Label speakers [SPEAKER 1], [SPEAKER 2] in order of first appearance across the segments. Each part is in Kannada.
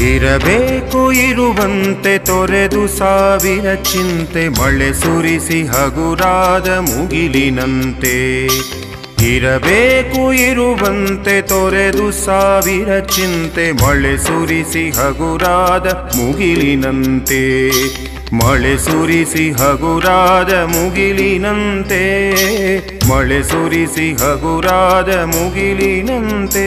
[SPEAKER 1] ಇರಬೇಕು ಇರುವಂತೆ ತೊರೆದು ಸಾವಿರ ಚಿಂತೆ ಮಳೆ ಸುರಿಸಿ ಹಗುರಾದ ಮುಗಿಲಿನಂತೆ. ಇರಬೇಕು ಇರುವಂತೆ ತೊರೆದು ಸಾವಿರ ಚಿಂತೆ ಮಳೆ ಸುರಿಸಿ ಹಗುರಾದ ಮುಗಿಲಿನಂತೆ. ಮಳೆ ಸುರಿಸಿ ಹಗುರಾದ ಮುಗಿಲಿನಂತೆ. ಮಳೆ ಸುರಿಸಿ ಹಗುರಾದ ಮುಗಿಲಿನಂತೆ.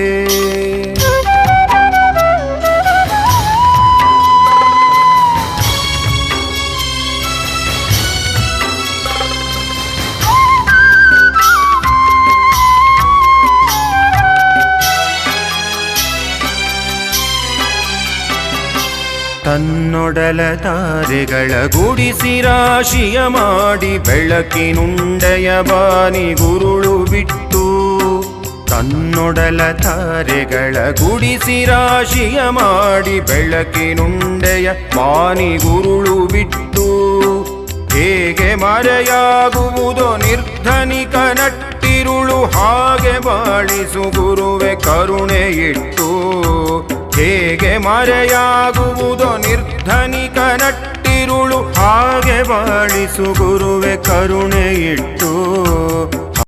[SPEAKER 1] ತನ್ನೊಡಲ ತಾರೆಗಳ ಗುಡಿಸಿ ರಾಶಿಯ ಮಾಡಿ ಬೆಳಕಿನುಂಡೆಯ ಬಾನಿ ಗುರುಳು ಬಿಟ್ಟು. ತನ್ನೊಡಲ ತಾರೆಗಳ ಗುಡಿಸಿ ರಾಶಿಯ ಮಾಡಿ ಬೆಳಕಿನುಂಡೆಯ ಬಾನಿ ಗುರುಳು ಬಿಟ್ಟು. ಹೇಗೆ ಮರೆಯಾಗುವುದೋ ನಿರ್ಧನಿಕ ನಟ್ಟಿರುಳು ಹಾಗೆ ಬಾಳಿಸು ಗುರುವೆ ಕರುಣೆ ಇಟ್ಟು. ಹೇಗೆ ಮರೆಯಾಗುವುದೋ ನಿರ್ಧನಿಕ ನಟ್ಟಿರುಳು ಹಾಗೆ ಬಾಳಿಸು ಗುರುವೆ ಕರುಣೆ ಇಟ್ಟು.